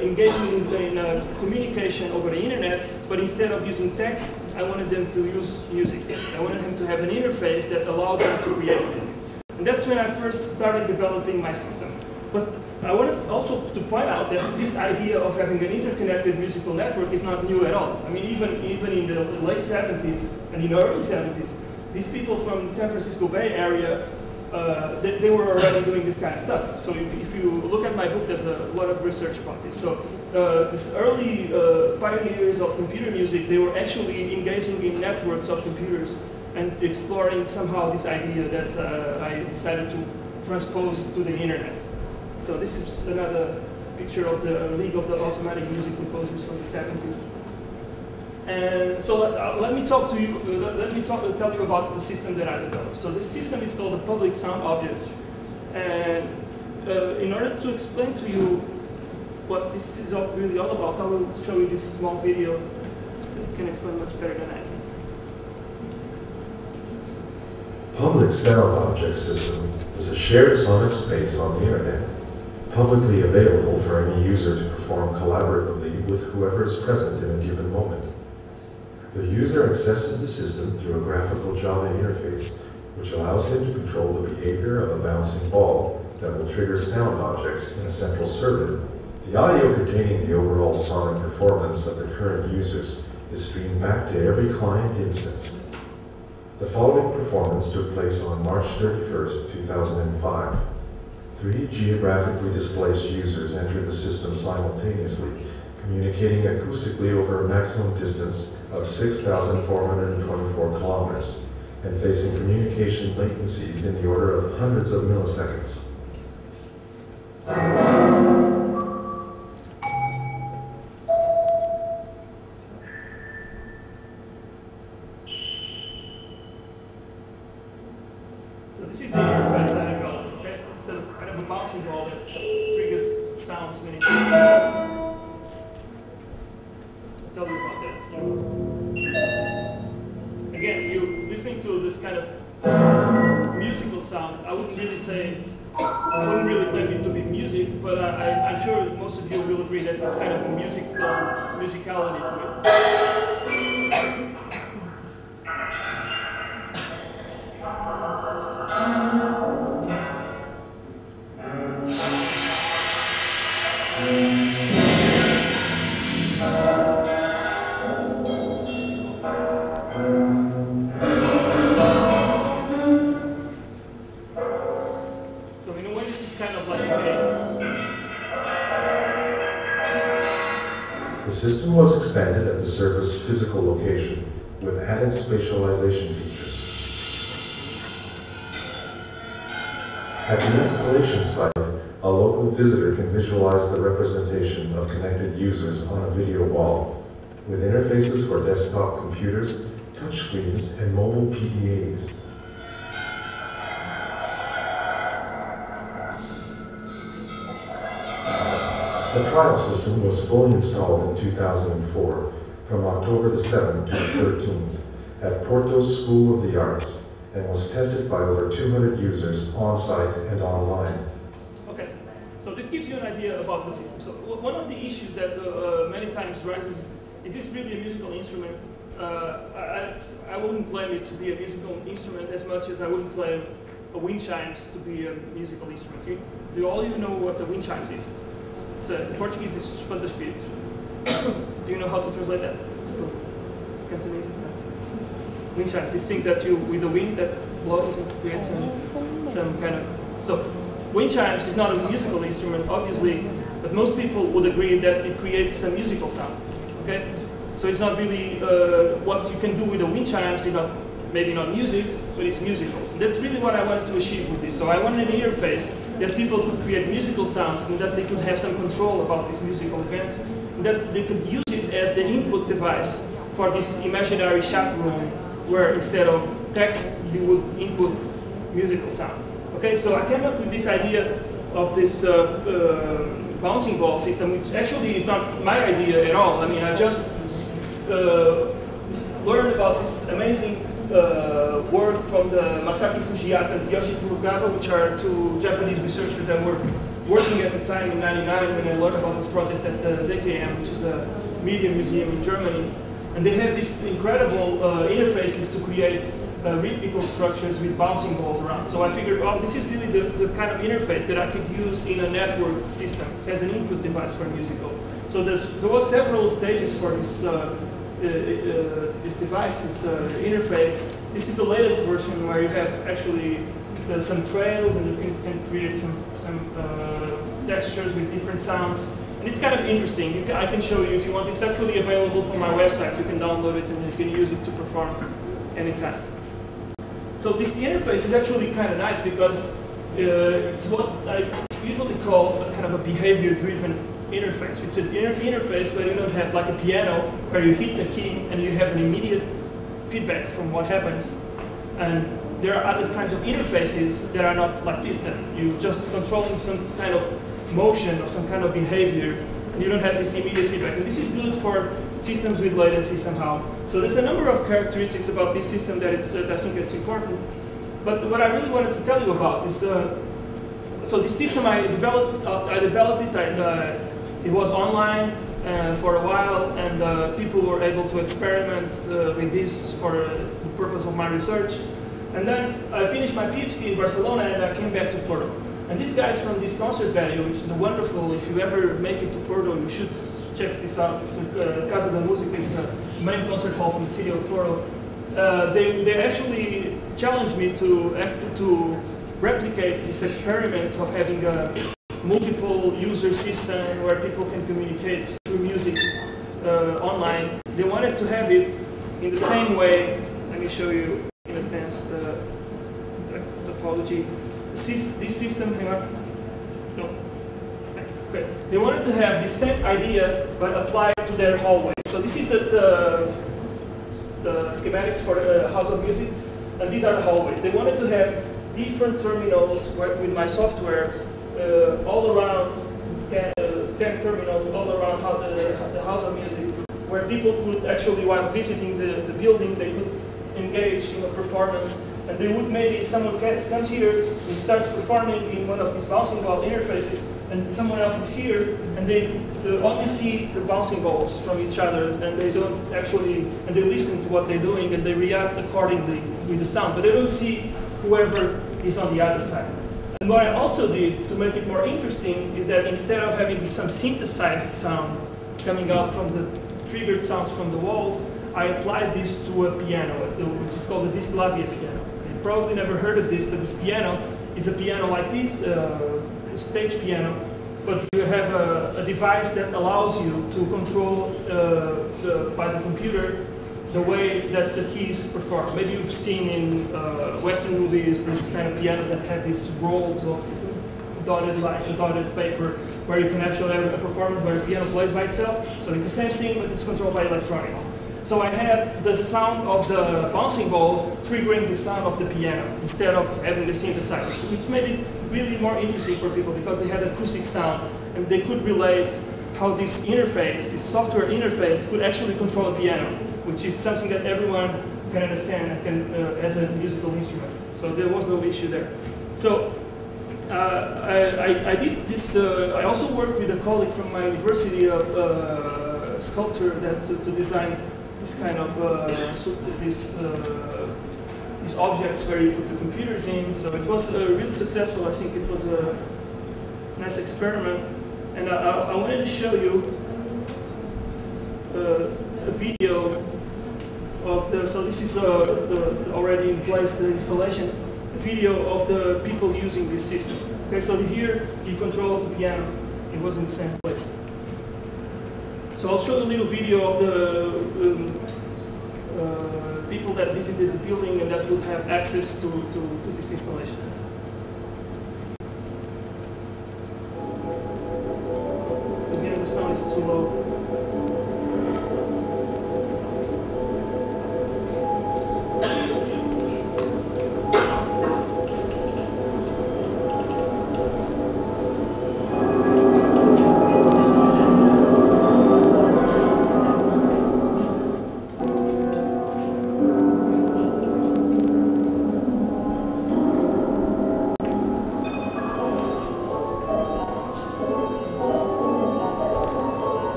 engaging in communication over the internet, but instead of using text, I wanted them to use music. I wanted them to have an interface that allowed them to create music. And that's when I first started developing my system. But I wanted also to point out that this idea of having an interconnected musical network is not new at all. I mean, even in the late 70s and in the early 70s, these people from the San Francisco Bay Area, they were already doing this kind of stuff. So if you look at my book, there's a lot of research about this. So these early pioneers of computer music, they were actually engaging in networks of computers and exploring somehow this idea that I decided to transpose to the internet. So this is another picture of the League of the Automatic Music Composers from the 70s. And so let me talk to you. Tell you about the system that I developed. So this system is called the Public Sound Object. And in order to explain to you what this is really all about, I will show you this small video that can explain much better than I can. Public Sound Object System is a shared sonic space on the internet, publicly available for any user to perform collaboratively with whoever is present in a given moment. The user accesses the system through a graphical Java interface, which allows him to control the behavior of a bouncing ball that will trigger sound objects in a central server. The audio containing the overall sonic performance of the current users is streamed back to every client instance. The following performance took place on March 31st, 2005. 3 geographically displaced users entered the system simultaneously, communicating acoustically over a maximum distance of 6,424 kilometers, and facing communication latencies in the order of hundreds of milliseconds. So this is the interface that I developed, okay? It's a kind of a bouncing ball that triggers sounds many times. I'll tell you about that. Again, you listening to this kind of musical sound, I wouldn't really claim it to be music, but I'm sure most of you will agree that there's kind of a musicality to it. The system was expanded at the server's physical location with added spatialization features. At the installation site, a local visitor can visualize the representation of connected users on a video wall, with interfaces for desktop computers, touchscreens, and mobile PDAs. The trial system was fully installed in 2004, from October the 7th to the 13th, at Porto's School of the Arts, and was tested by over 200 users on-site and online. Okay, so this gives you an idea about the system. So one of the issues that many times rises is this really a musical instrument? I wouldn't claim it to be a musical instrument as much as I wouldn't claim a wind chimes to be a musical instrument. Do all you know what a wind chimes is? In Portuguese, it's espanta-espíritos. Do you know how to translate that? Cantonese? No. Wind chimes. These things that you, with the wind that blows and creates some kind of. So wind chimes is not a musical instrument, obviously, but most people would agree that it creates a musical sound. Okay, so it's not really what you can do with the wind chimes. It's not, maybe not music, but it's musical. And that's really what I wanted to achieve with this. So I wanted an interface that people could create musical sounds and that they could have some control about these musical events, and that they could use it as the input device for this imaginary chat room where instead of text you would input musical sound. Okay, so I came up with this idea of this bouncing ball system, which actually is not my idea at all. I mean, I just learned about this amazing work from the Masaki Fujiyata and Yoshi Furukawa, which are two Japanese researchers that were working at the time in '99 when I learned about this project at the ZKM, which is a media museum in Germany. And they have these incredible interfaces to create rhythmical structures with bouncing balls around. So I figured, well, this is really the kind of interface that I could use in a network system as an input device for musical. So there was several stages for this this device, this interface. This is the latest version where you have actually some trails and you can create some textures with different sounds. And it's kind of interesting. I can show you if you want. It's actually available from my website. You can download it and you can use it to perform anytime. So this interface is actually kind of nice because it's what I usually call a kind of a behavior-driven interface. It's an interface where you don't have like a piano where you hit the key and you have an immediate feedback from what happens. And there are other kinds of interfaces that are not like this, that you're just controlling some kind of motion or some kind of behavior and you don't have this immediate feedback. And this is good for systems with latency somehow. So there's a number of characteristics about this system that I think it's important. But what I really wanted to tell you about is, so this system I developed it. It was online for a while, and people were able to experiment with this for the purpose of my research. And then I finished my PhD in Barcelona, and I came back to Porto. And these guys from this concert venue, which is wonderful, if you ever make it to Porto, you should check this out. It's Casa da Música, it's a main concert hall from the city of Porto. They actually challenged me to replicate this experiment of having a multiple user system where people can communicate through music online. They wanted to have it in the same way. Let me show you in advance the topology. This system, hang on. No. Okay. They wanted to have the same idea but applied to their hallway. So this is the schematics for the House of Music, and these are the hallways. They wanted to have different terminals with my software all around, 10 terminals all around the House of Music, where people could actually, while visiting the building, they could engage in a performance. And they would maybe, someone comes here and starts performing in one of these bouncing ball interfaces, and someone else is here, and they only see the bouncing balls from each other, and they don't actually, and they listen to what they're doing, and they react accordingly with the sound, but they don't see whoever is on the other side. And what I also did to make it more interesting is that instead of having some synthesized sound coming out from the triggered sounds from the walls, I applied this to a piano, which is called the Disclavia piano. You probably never heard of this, but this piano is a piano like this, a stage piano, but you have a device that allows you to control by the computer the way that the keys perform. Maybe you've seen in Western movies this kind of pianos that have these rolls of dotted paper where you can actually have a performance where the piano plays by itself. So it's the same thing, but it's controlled by electronics. So I had the sound of the bouncing balls triggering the sound of the piano instead of having the synthesizer. So it's made it really more interesting for people because they had acoustic sound and they could relate how this interface, this software interface, could actually control a piano, which is something that everyone can understand and can, as a musical instrument. So there was no issue there. So I did this. I also worked with a colleague from my university of sculpture to design this kind of these objects where you put the computers in. So it was really successful. I think it was a nice experiment. And I wanted to show you a video of the. So this is the already in place the installation. A video of the people using this system. Okay, so here you control the piano. It was in the same place. So I'll show you a little video of the people that visited the building and that would have access to this installation. Again, the sound is too low.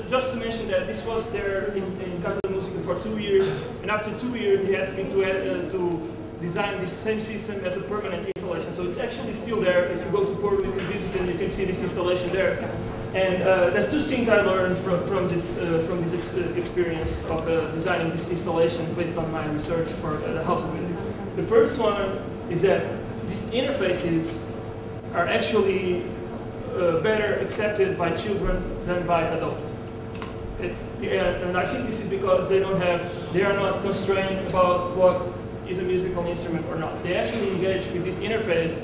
Just to mention that this was there in Casa de Música for 2 years, and after 2 years he asked me to design this same system as a permanent installation. So it's actually still there. If you go to Porto, you can visit it, you can see this installation there. And there's two things I learned from this experience of designing this installation based on my research for the House of Music. The first one is that these interfaces are actually better accepted by children than by adults. And I think this is because they are not constrained about what is a musical instrument or not. They actually engage with this interface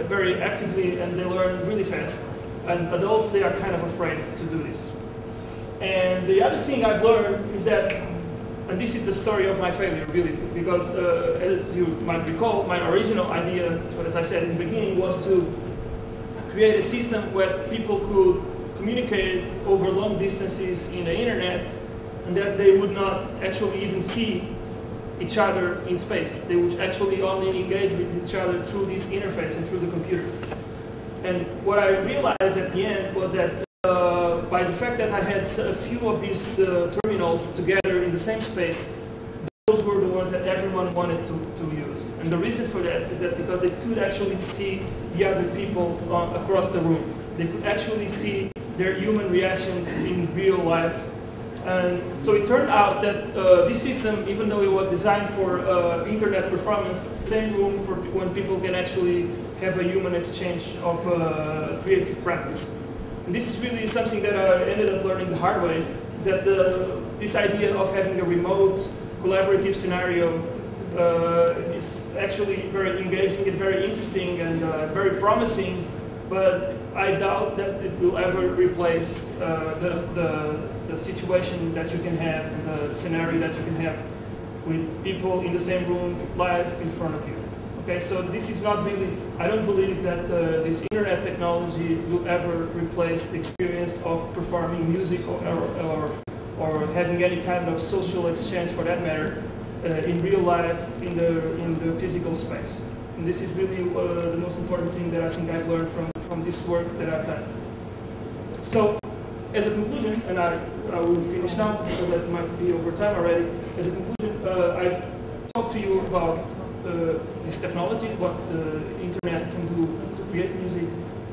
very actively, and they learn really fast. And adults, they are kind of afraid to do this. And the other thing I've learned is that, and this is the story of my failure, really, because as you might recall, my original idea, as I said in the beginning, was to create a system where people could communicate over long distances in the internet, and that they would not actually even see each other in space. They would actually only engage with each other through this interface and through the computer. And what I realized at the end was that by the fact that I had a few of these terminals together in the same space, those were the ones that everyone wanted to use. And the reason for that is that because they could actually see the other people across the room. They could actually see their human reactions in real life. And so it turned out that this system, even though it was designed for internet performance, same room for when people can actually have a human exchange of creative practice. And this is really something that I ended up learning the hard way, is that this idea of having a remote collaborative scenario is actually very engaging and very interesting and very promising, but I doubt that it will ever replace the situation that you can have, and the scenario that you can have with people in the same room live in front of you. Okay, so this is not really, I don't believe that this internet technology will ever replace the experience of performing music or having any kind of social exchange, for that matter, in real life, in the physical space. And this is really the most important thing that I think I've learned from this work that I've done. So, as a conclusion, and I will finish now because that might be over time already. As a conclusion, I've talked to you about this technology, what the internet can do to create music.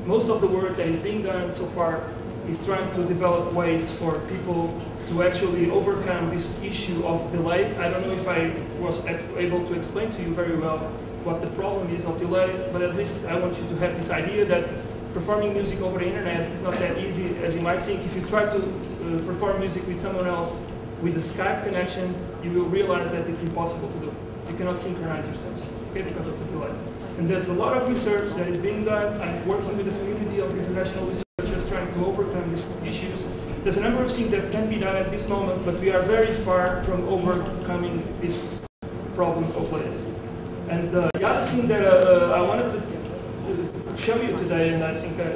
Most of the work that is being done so far is trying to develop ways for people to actually overcome this issue of delay. I don't know if I was able to explain to you very well what the problem is of delay, but at least I want you to have this idea that performing music over the internet is not that easy as you might think. If you try to perform music with someone else with a Skype connection, you will realize that it's impossible to do. You cannot synchronize yourselves, okay, because of the delay. And there's a lot of research that is being done. I'm working with a community of international researchers trying to overcome these issues. There's a number of things that can be done at this moment, but we are very far from overcoming this problem of latency. And the other thing that I wanted to show you today, and I think I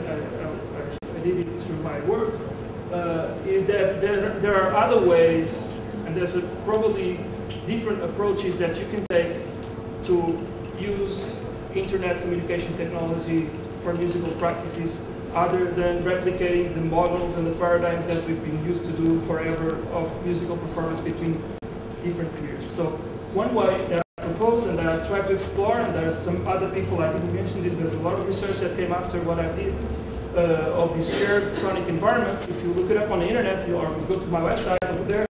did it through my work, is that there are other ways, and there's probably different approaches that you can take to use internet communication technology for musical practices, other than replicating the models and the paradigms that we've been used to do forever of musical performance between different peers. So one way that I propose and that I try to explore, and there are some other people, I didn't mention this, there's a lot of research that came after what I did, of these shared sonic environments. If you look it up on the internet or go to my website over there,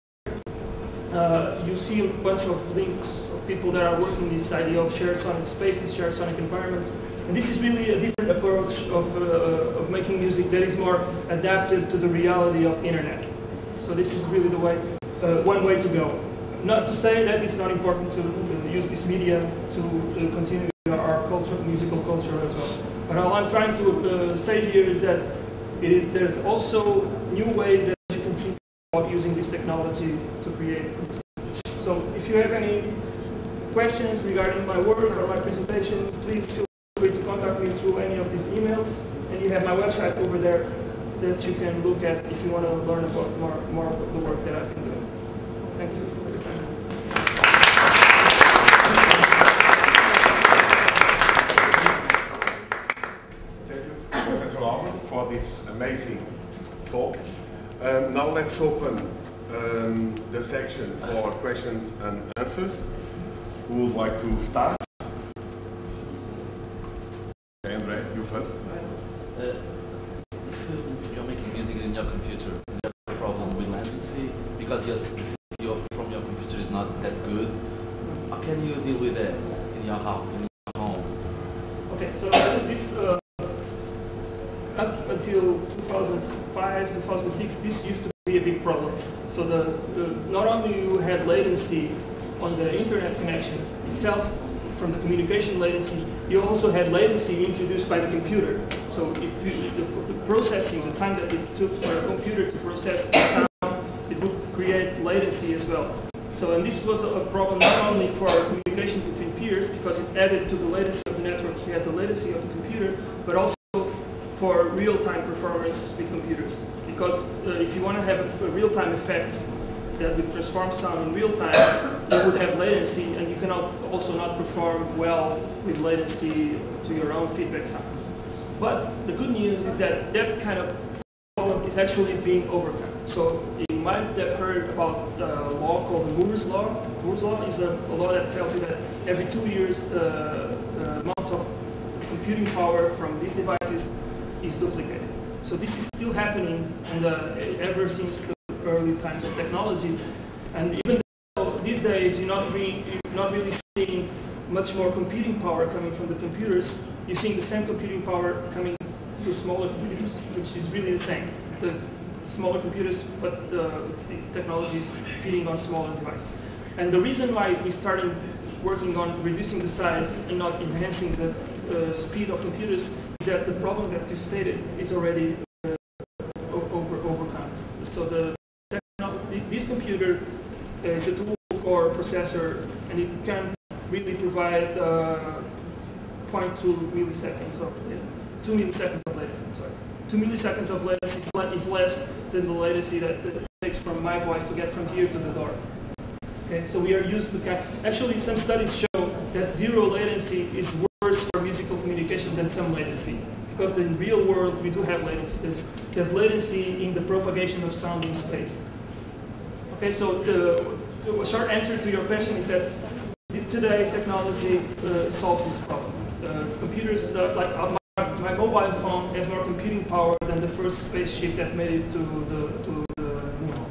you see a bunch of links of people that are working this idea of shared sonic spaces, shared sonic environments. And this is really a different approach of making music that is more adapted to the reality of internet. So this is really the way, one way to go. Not to say that it's not important to use this media to continue our culture, musical culture as well. But all I'm trying to say here is that there's also new ways that you can think about using this technology to create. So if you have any questions regarding my work or my presentation, please feel free to contact me through any of these emails. And you have my website over there that you can look at if you want to learn about more of the work that I've been doing. Thank you for your time. Thank you, Professor Álvaro, for this amazing talk. Now let's open the section for questions and answers. Who would like to start? Okay, Andre, you first. If you're making music in your computer, you have a problem with latency because your video from your computer is not that good. How can you deal with that in your house? Okay, so this up until 2005, 2006, this used to be a big problem. So not only you had latency on the internet connection itself, from the communication latency, you also had latency introduced by the computer. So if the processing, the time that it took for a computer to process the sound, it would create latency as well. So, and this was a problem not only for communication between peers, because it added to the latency of the network, you had the latency of the computer, but also for real-time performance with computers. Because if you want to have a real-time effect that would transform sound in real time, you would have latency, and you cannot also not perform well with latency to your own feedback sound. But the good news is that that kind of problem is actually being overcome. So you might have heard about a law called the Moore's Law. Moore's Law is a law that tells you that every 2 years the amount of computing power from these devices is duplicated. So this is still happening, and ever since the early times of technology. And even though these days you're not really seeing much more computing power coming from the computers, you're seeing the same computing power coming to smaller computers, which is really the same. The smaller computers, but the technology is feeding on smaller devices. And the reason why we started working on reducing the size and not enhancing the speed of computers is that the problem that you stated is already overcome. So this computer is a dual-core processor, and it can really provide 0.2 milliseconds of 2 milliseconds of latency. I'm sorry, 2 milliseconds of latency is less than the latency that it takes from my voice to get from here to the door. Okay, so we are used to actually some studies show that zero latency is worse for musical communication than some latency. Because in the real world, we do have latency. There's latency in the propagation of sound in space. Okay, so the short answer to your question is that today technology solves this problem. Computers, like my mobile phone, has more computing power than the first spaceship that made it to the moon.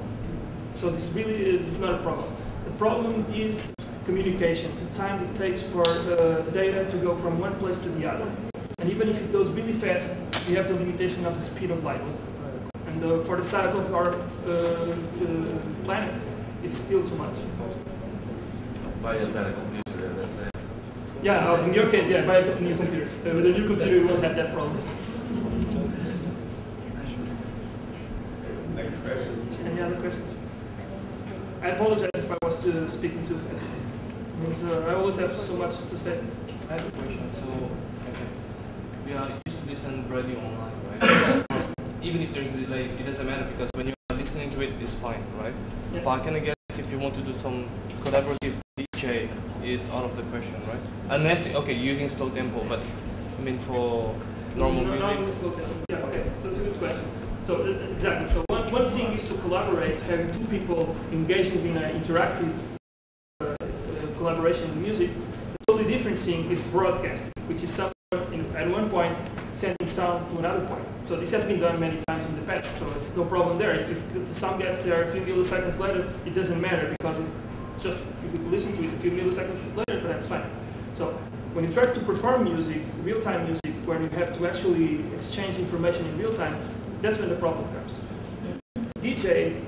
So this really is not a problem. The problem is communication, the time it takes for data to go from one place to the other. And even if it goes really fast, we have the limitation of the speed of light. And for the size of our planet, it's still too much. Buy a better computer, that's it. Yeah, in your case, yeah, buy a new computer. With a new computer, you won't have that problem. Next question. Any other questions? I apologize if I was speaking too fast. Because, I always have so much to say. I have a question. So, okay, we are used to listen radio online, right? Even if there's a delay, it doesn't matter because when you are listening to it, it's fine, right? Yeah. But I can guess if you want to do some collaborative DJ, is out of the question, right? Unless, okay, using slow tempo, but I mean for normal music. Yeah, okay, so it's a good question. So exactly, so one thing is to collaborate, having two people engaging in an interactive collaboration in music. A totally different thing is broadcasting, which is someone at one point sending sound to another point. So this has been done many times in the past, so it's no problem there. If the sound gets there a few milliseconds later, it doesn't matter because it's just, you could listen to it a few milliseconds later, but that's fine. So when you try to perform music, real-time music, where you have to actually exchange information in real time, that's when the problem comes. DJing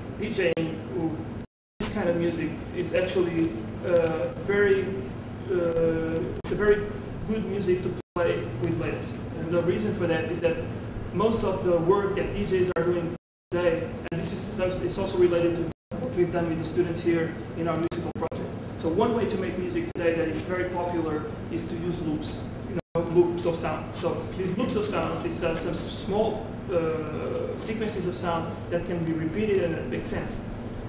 this kind of music is actually it's a very good music to play with latency. And the reason for that is that most of the work that DJs are doing today, and this is it's also related to what we've done with the students here in our musical project. So one way to make music today that is very popular is to use loops, loops of sound. So these loops of sound is some small sequences of sound that can be repeated and that makes sense.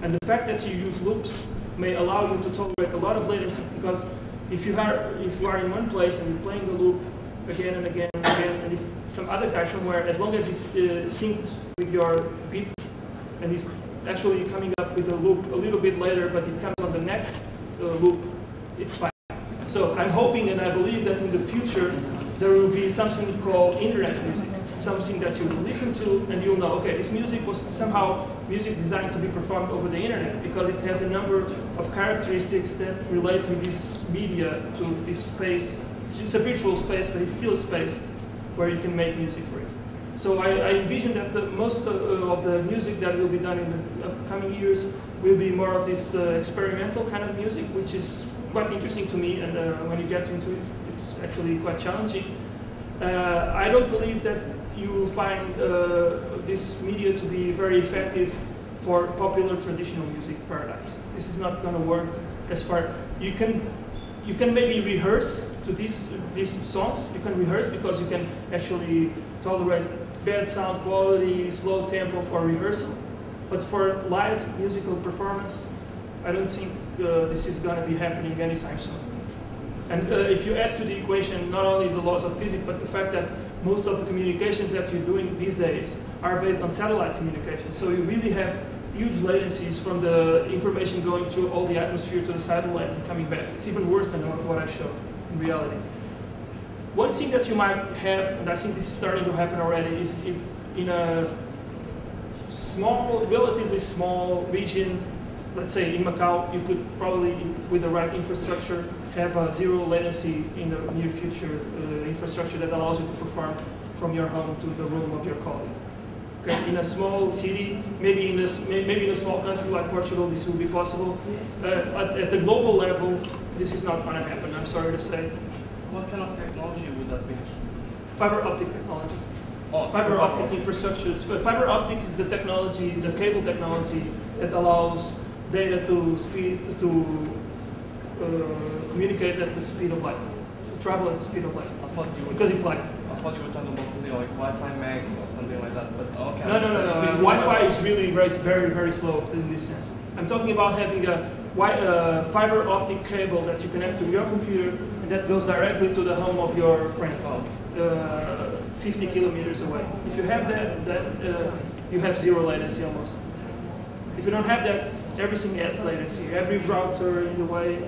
And the fact that you use loops may allow you to tolerate a lot of latency because if you are in one place and you're playing the loop again and again and again, and if some other guy somewhere, as long as it's synced with your beat and he's actually coming up with a loop a little bit later, but it comes on the next loop, it's fine. So I'm hoping and I believe that in the future there will be something called internet music, something that you will listen to and you'll know, okay, this music was somehow music designed to be performed over the internet because it has a number of characteristics that relate to this media, to this space. It's a virtual space, but it's still a space where you can make music for it. So I envision that most of the music that will be done in the upcoming years will be more of this experimental kind of music, which is quite interesting to me, and when you get into it, it's actually quite challenging. I don't believe that you will find this media to be very effective for popular traditional music paradigms. This is not going to work as far. You can maybe rehearse to these songs. You can rehearse because you can actually tolerate bad sound quality, slow tempo for rehearsal. But for live musical performance, I don't think this is going to be happening anytime soon. And if you add to the equation not only the laws of physics, but the fact that most of the communications that you're doing these days are based on satellite communication. So you really have huge latencies from the information going through all the atmosphere to the satellite and coming back. It's even worse than what I showed in reality. One thing that you might have, and I think this is starting to happen already, is if in a small, relatively small region, let's say in Macau, you could probably, with the right infrastructure, have a zero latency in the near future infrastructure that allows you to perform from your home to the room of your colleague. Okay, in a small city, maybe in a small country like Portugal, this will be possible. At the global level, this is not going to happen, I'm sorry to say. What kind of technology would that be? Fiber optic technology. Oh, fiber optic infrastructures. Fiber optic is the technology, the cable technology that allows data to communicate at the speed of light, to travel at the speed of light. Because it's light. I thought you were talking about something like Wi-Fi Max or something like that. But okay. No. Wi-Fi is really very slow in this sense. I'm talking about having a fiber optic cable that you connect to your computer and that goes directly to the home of your friend, 50 kilometers away. If you have that, you have zero latency almost. If you don't have that, everything adds latency. Every router in the way.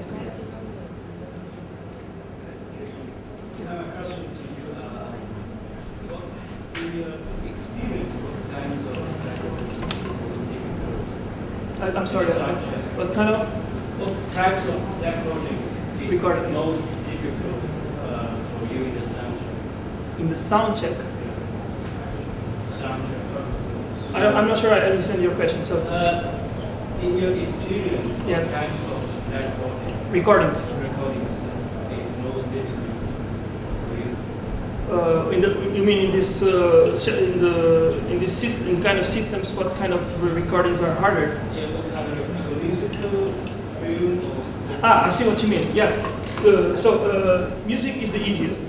I have a question to you. The experience of times of I'm sorry. What kind of? What types of recording is the most difficult for you in the sound check? In the sound check? Sound check. I'm not sure I understand your question. So, in your experience, yes. what types of recordings recordings is those digitally? You mean in this in this system, kind of systems? What kind of recordings are harder? Yeah, what kind of musical, film, or... I see what you mean. Yeah. Music is the easiest.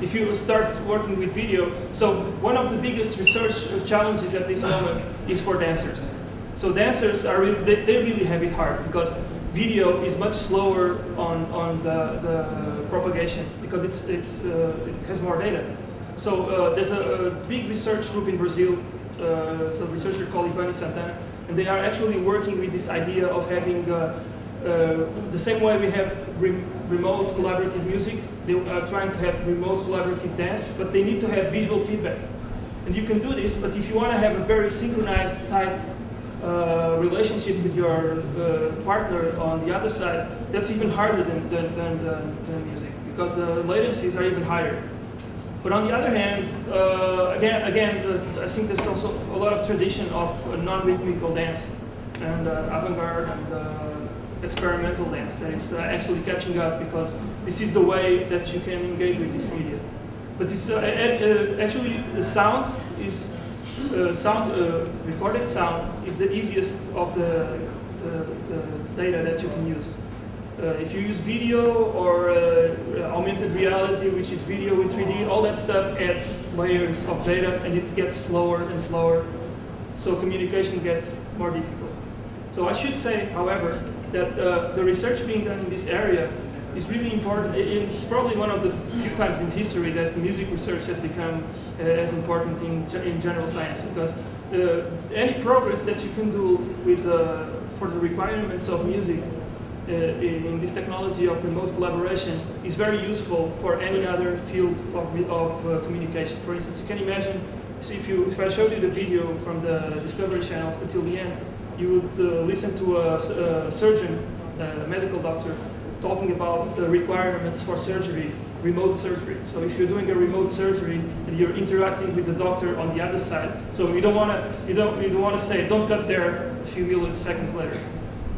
If you start working with video, so one of the biggest research challenges at this moment is for dancers. So dancers are they really have it hard because video is much slower on the propagation because it has more data. So there's a big research group in Brazil, so a researcher called Ivani Santana, and they are actually working with this idea of having the same way we have remote collaborative music, they are trying to have remote collaborative dance, but they need to have visual feedback. And you can do this, but if you want to have a very synchronized, tight relationship with your partner on the other side, that's even harder than music, because the latencies are even higher. But on the other hand, again, I think there's also a lot of tradition of non-rhythmical dance and avant-garde and experimental dance that is actually catching up, because this is the way that you can engage with this media. But it's actually the sound is recorded sound is the easiest of the data that you can use. If you use video or augmented reality, which is video with 3D, all that stuff adds layers of data, and it gets slower and slower. So communication gets more difficult. So I should say, however, that the research being done in this area is really important. It's probably one of the few times in history that music research has become as important in general science, because any progress that you can do with for the requirements of music in this technology of remote collaboration is very useful for any other field of communication. For instance, you can imagine, so if I showed you the video from the Discovery Channel until the end, you would listen to a surgeon, a medical doctor, talking about the requirements for surgery, remote surgery. So if you're doing a remote surgery and you're interacting with the doctor on the other side, so you don't want to say don't cut there a few milliseconds later,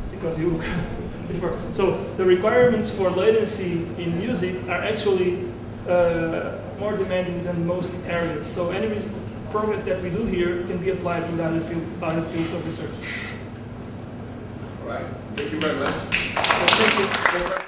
because you will cut before. So the requirements for latency in music are actually more demanding than most areas. So any progress that we do here can be applied in other fields of research. All right. Thank you very much. Thank you.